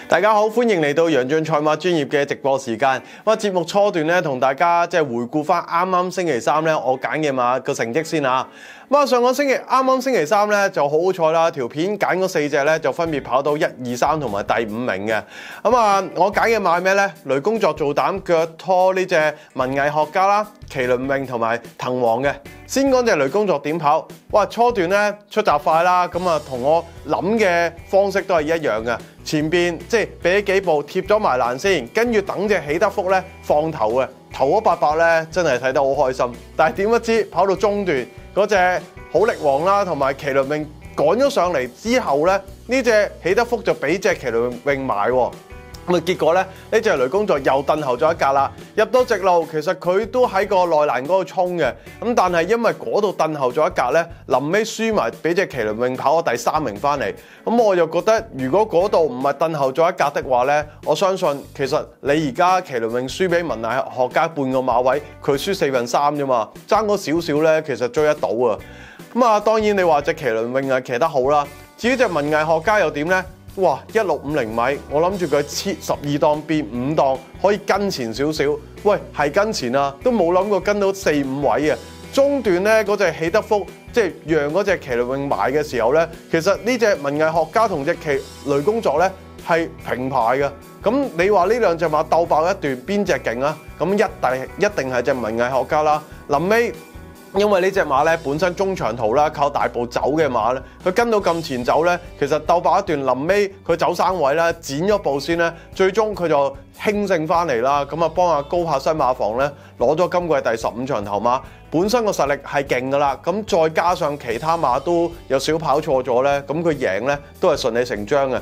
大家好，歡迎嚟到楊俊賽馬專業嘅直播時間。節目初段咧，同大家回顧翻啱星期三咧，我揀嘅馬個成績先啊。上個星期啱星期三咧就好好彩啦，條片揀嗰4隻咧就分別跑到1、2、3同埋第5名嘅。我揀嘅馬係咩咧？雷公作做膽腳拖呢隻文藝學家啦、麒麟泳同埋藤王嘅。先講隻雷公作點跑？初段咧出閘快啦，同我諗嘅方式都係一樣嘅。前邊俾幾步貼咗埋欄先，跟住等隻喜德福咧放頭嘅，頭嗰800咧真係睇得好開心。但係點不知跑到中段嗰隻好力王啦，同埋麒麟泳趕咗上嚟之後咧，呢隻喜德福就俾隻麒麟泳埋喎。結果咧，呢隻雷公作又褪後咗一格啦。入到直路，其實佢都喺個內欄嗰度衝嘅。但係因為嗰度褪後咗一格咧，臨尾輸埋俾隻麒麟泳跑咗第3名翻嚟。我就覺得，如果嗰度唔係褪後咗一格的話咧，我相信其實你而家麒麟泳輸俾文藝學家半個馬位，佢輸3/4啫嘛，爭嗰少少咧，其實追得到啊。當然你話隻麒麟泳騎得好啦。至於隻文藝學家又點咧？1650米，我諗住佢12檔變5檔，可以跟前少少。喂，係跟前啊，都冇諗過跟到4、5位啊。中段咧嗰隻喜德福，讓嗰隻麒麟泳埋嘅時候咧，其實呢隻文藝學家同隻雷公作咧係平排嘅。咁你話呢兩隻馬鬥爆一段，邊隻勁啊？咁一定係隻文藝學家啦。臨尾。因為呢隻馬咧本身中長途啦，靠大步走嘅馬咧，佢跟到咁前走咧，其實鬥爆一段，臨尾佢走3位啦，剪咗步先咧，最終佢就輕勝翻嚟啦。幫阿高柏新馬房咧攞咗今季第15場頭馬，本身個實力係勁噶啦。再加上其他馬都有少跑錯咗咧，佢贏咧都係順理成章嘅。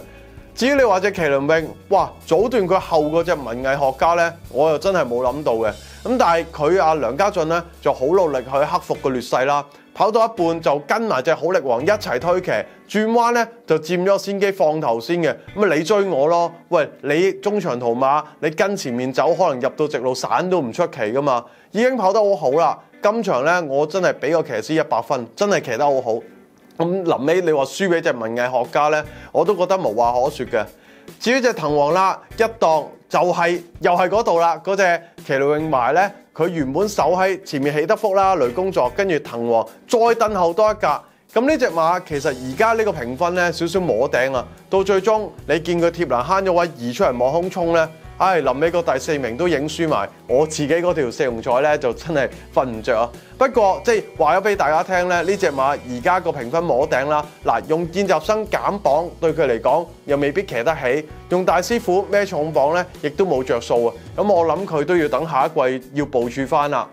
至於你話隻麒麟泳，早段佢後嗰隻文藝學家咧，我又真係冇諗到嘅。但係佢阿梁家俊咧就好努力去克服個劣勢啦，跑到一半就跟埋隻好力王一齊推騎，轉彎咧就佔咗先機放頭先嘅。你追我咯，喂，你中長途馬你跟前面走，可能入到直路散都唔出奇噶嘛，已經跑得好好啦。今場咧我真係俾個騎師100分，真係騎得好好。臨尾你話輸俾隻文藝學家咧，我都覺得無話可說嘅。至於隻藤王啦，一檔就又係嗰度啦，嗰隻麒麟泳埋咧，佢原本守喺前面喜德福啦、雷公作，跟住藤王再褪後多一格。呢隻馬其實而家呢個評分咧少少摸頂啊，到最終你見佢貼欄慳咗位移出嚟望空衝咧。臨尾個第4名都影輸埋，我自己嗰條四龍彩咧就真係瞓唔着啊！不過話咗俾大家聽咧，呢隻馬而家個評分摸頂啦。用見習生減磅對佢嚟講又未必騎得起，用大師傅孭重磅咧亦都冇着數啊！我諗佢都要等下一季要部署翻啦。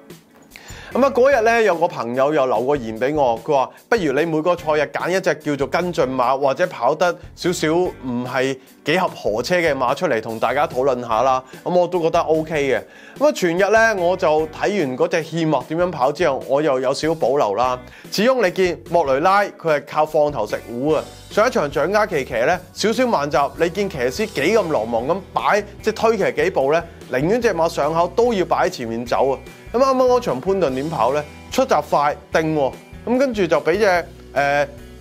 嗰日咧有個朋友又留個言俾我，佢話不如你每個賽日揀一隻叫做跟進馬或者跑得少少唔係幾合河車嘅馬出嚟同大家討論下啦。我都覺得 OK 嘅。全日咧我就睇完嗰隻獻莫點樣跑之後，我又有少少保留啦。始終你見莫雷拉佢係靠放頭食糊啊。上一場掌家騎咧少少慢閘，你見騎師幾咁狼忙咁擺推騎幾步咧，寧願隻馬上口都要擺喺前面走啊。啱啱嗰場潘頓點跑咧？出閘快定喎，跟住就俾隻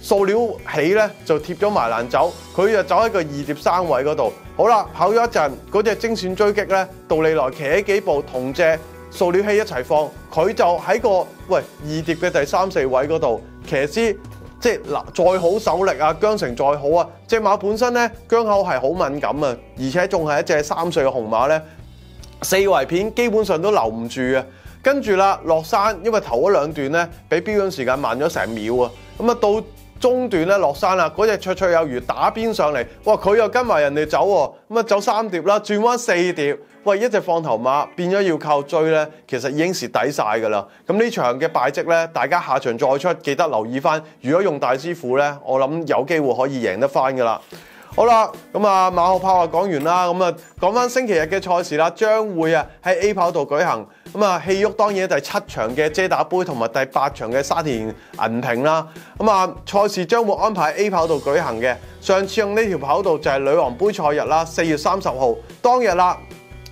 塑料起咧，就貼咗埋欄走，佢就走喺個2碟3位嗰度。好啦，跑咗一陣，嗰隻精選追擊咧，杜利來騎起幾步，同隻塑料起一齊放，佢就喺個2碟嘅第3、4位嗰度，騎師再好手力啊，韁繩再好啊，隻馬本身咧韁口係好敏感啊，而且仲係一隻3歲嘅紅馬咧，4圍片基本上都留唔住啊。跟住啦，落山，因為頭嗰2段咧，比標準時間慢咗成秒啊。到中段咧落山啦，嗰隻綽綽有餘打邊上嚟，佢又跟埋人哋走喎，走3碟啦，轉彎4碟，一隻放頭馬變咗要靠追咧，其實已經蝕底晒㗎啦。呢場嘅敗績咧，大家下場再出，記得留意翻。如果用大師傅咧，我諗有機會可以贏得翻㗎啦。好啦，馬後炮講完啦，講翻星期日嘅賽事啦，將會喺 A 跑道舉行。戲肉當然第7場嘅遮打杯同埋第8場嘅沙田銀瓶啦。賽事將會安排喺 A 跑道舉行嘅。上次用呢條跑道就係女王杯賽日啦，4月30號當日啦，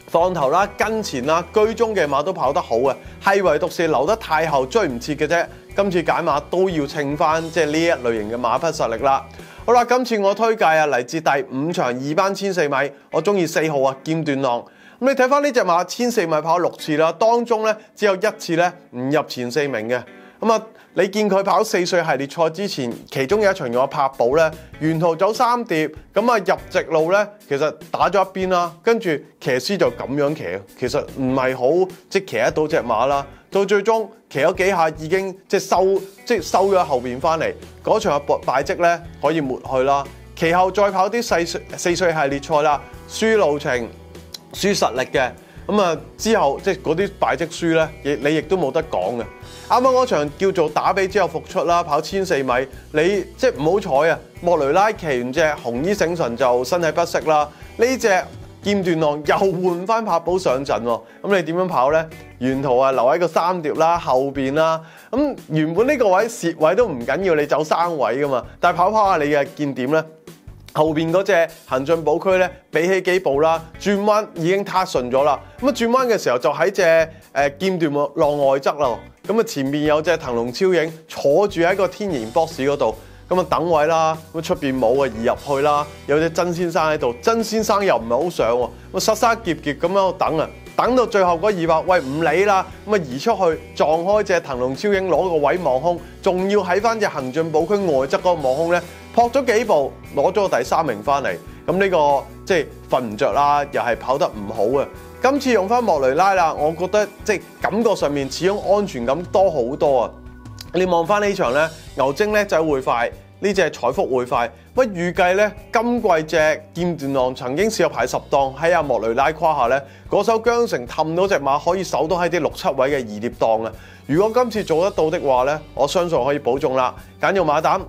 放頭啦、跟前啦、居中嘅馬都跑得好嘅，係唯獨是留得太後追唔切嘅啫。今次解馬都要稱翻呢一類型嘅馬匹實力啦。好啦，今次我推介啊，嚟自第5場2班14米，我中意4號啊劍斷浪。咁你睇翻呢隻馬14米跑6次啦，當中咧只有1次咧唔入前4名嘅。咁啊，你見佢跑4歲系列賽之前，其中有一場用柏寶咧，沿途走3碟，咁啊入直路咧，其實打咗一邊啦，跟住騎師就咁樣騎，其實唔係好即騎得到隻馬啦。到最終騎咗幾下已經收咗喺後邊翻嚟，嗰場嘅敗績咧可以抹去啦。其後再跑啲4歲系列賽啦，輸路程、輸實力嘅，咁啊之後嗰啲敗績輸咧，你亦都冇得講嘅。啱啱嗰場叫做打比之後復出啦，跑1400米，你唔好彩啊！莫雷拉騎完隻紅衣醒神就身體不適啦，呢隻劍斷浪又換翻柏寶上陣喎，咁你點樣跑呢？沿途啊留喺個3碟啦，後邊啦，咁原本呢個位蝕位都唔緊要，你走3位噶嘛，但係跑下你嘅見點呢？後邊嗰隻行進寶區咧，比起幾步啦，轉彎已經撻順咗啦。咁啊轉彎嘅時候就喺隻劍斷浪外側啦。咁啊前面有隻騰龍超影坐住喺個天然 box 嗰度，咁啊等位啦。咁出邊冇啊移入去啦。有隻曾先生喺度，曾先生又唔係好上喎，咁塞塞結結咁喺度等啊，等到最後嗰200，喂唔理啦，咁啊移出去撞開隻騰龍超影攞個位望空，仲要喺翻隻行進寶區外側嗰個望空咧。撲咗幾步，攞咗個第3名翻嚟，咁呢個瞓唔着啦，又係跑得唔好啊！今次用翻莫雷拉啦，我覺得感覺上面始終安全感多好多啊！你望翻呢場咧，牛精叻仔會快，呢隻彩福會快，乜預計咧今季隻劍斷浪曾經試過排10檔喺阿莫雷拉胯下咧，嗰手韁繩氹到隻馬可以守到喺啲6、7位嘅2碟檔啊！如果今次做得到的話咧，我相信可以保中啦，揀用馬膽。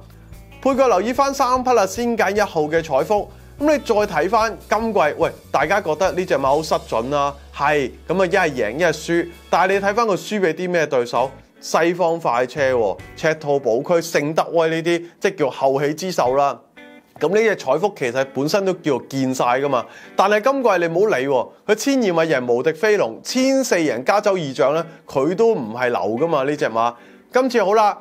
配角留意翻3匹啦，先揀1號嘅彩福。咁你再睇翻今季，喂，大家覺得呢隻馬好失準啦，係咁啊，一係贏一係輸。但係你睇翻佢輸俾啲咩對手？西方快車、赤兔寶區、聖德威呢啲，叫後起之秀啦。咁呢隻彩福其實本身都叫做見晒噶嘛。但係今季你唔好理喎，佢1200米贏無敵飛龍，1400贏加州二將咧，佢都唔係流噶嘛呢隻馬。今次好啦。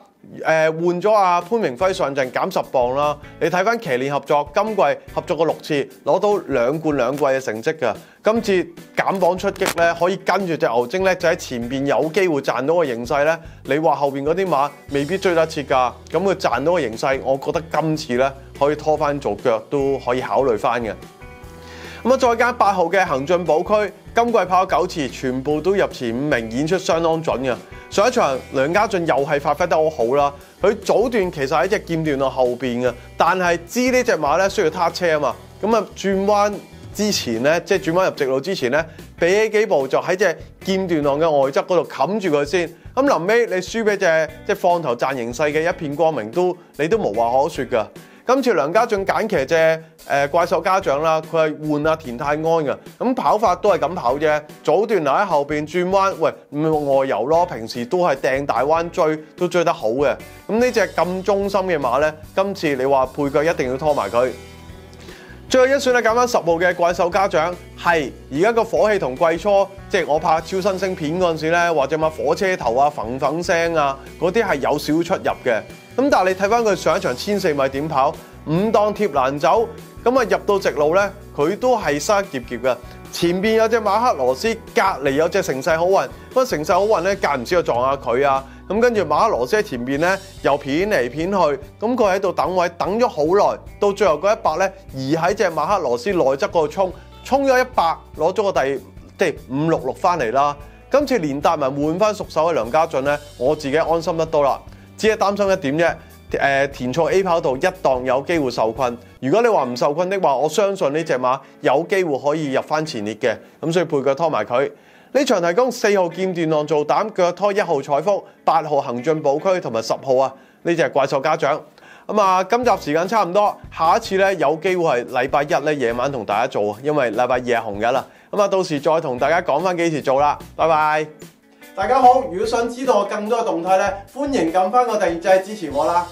換咗阿潘明輝上陣減10磅啦，你睇翻騎練合作，今季合作過6次，攞到2冠2季嘅成績㗎。今次減磅出擊咧，可以跟住隻牛精叻仔喺前邊有機會賺到個形勢咧。你話後邊嗰啲馬未必追得切㗎，咁佢賺到個形勢，我覺得今次咧可以拖翻做腳都可以考慮翻嘅。咁啊，再加8號嘅行進寶區，今季跑9次，全部都入前5名，演出相當準嘅。上一場梁家俊又係發揮得好好啦，佢早段其實喺隻劍斷浪後邊嘅，但係知呢隻馬咧需要撻車啊嘛，咁啊轉彎之前咧，轉彎入直路之前咧，俾起幾步就喺隻劍斷浪嘅外側嗰度冚住佢先。咁臨尾你輸俾隻放頭賺形勢嘅一片光明你都無話可説㗎。今次梁家俊揀騎隻怪獸家長啦，佢係換阿田泰安嘅，咁跑法都係咁跑啫。早段留喺後邊轉彎，喂唔外遊咯，平時都係掟大彎追，都追得好嘅。咁呢隻咁忠心嘅馬咧，今次你話配腳一定要拖埋佢。最後一選咧揀翻10號嘅怪獸家長，係而家個火氣同季初，我拍超新星片嗰陣時咧，或者買火車頭啊、嘭嘭聲啊，嗰啲係有少少出入嘅。咁但係你睇翻佢上一場1400米點跑，5檔貼欄走，咁啊入到直路咧，佢都係塞結結嘅。前邊有隻馬克羅斯，隔離有隻成世好運，不過成世好運咧間唔時就撞下佢啊。咁跟住馬克羅斯喺前邊咧又片嚟片去，咁佢喺度等位等咗好耐，到最後嗰100咧移喺隻馬克羅斯內側嗰度衝咗100，攞咗個第566翻嚟啦。今次連達文換翻熟手嘅梁家俊咧，我自己安心得多啦。只係擔心一點啫，田錯 A 跑道1檔有機會受困。如果你話唔受困的話，我相信呢隻馬有機會可以入翻前列嘅，咁所以配腳拖埋佢。呢場提供4號劍斷浪做膽，腳拖1號彩福、8號行進寶區同埋10號啊，呢隻係怪獸家長。咁啊，今集時間差唔多，下一次咧有機會係禮拜1咧夜晚同大家做，因為禮拜2係紅日啦。咁啊，到時再同大家講翻幾時做啦，拜拜。大家好，如果想知道我更多嘅動態咧，歡迎撳翻個訂閱掣支持我啦。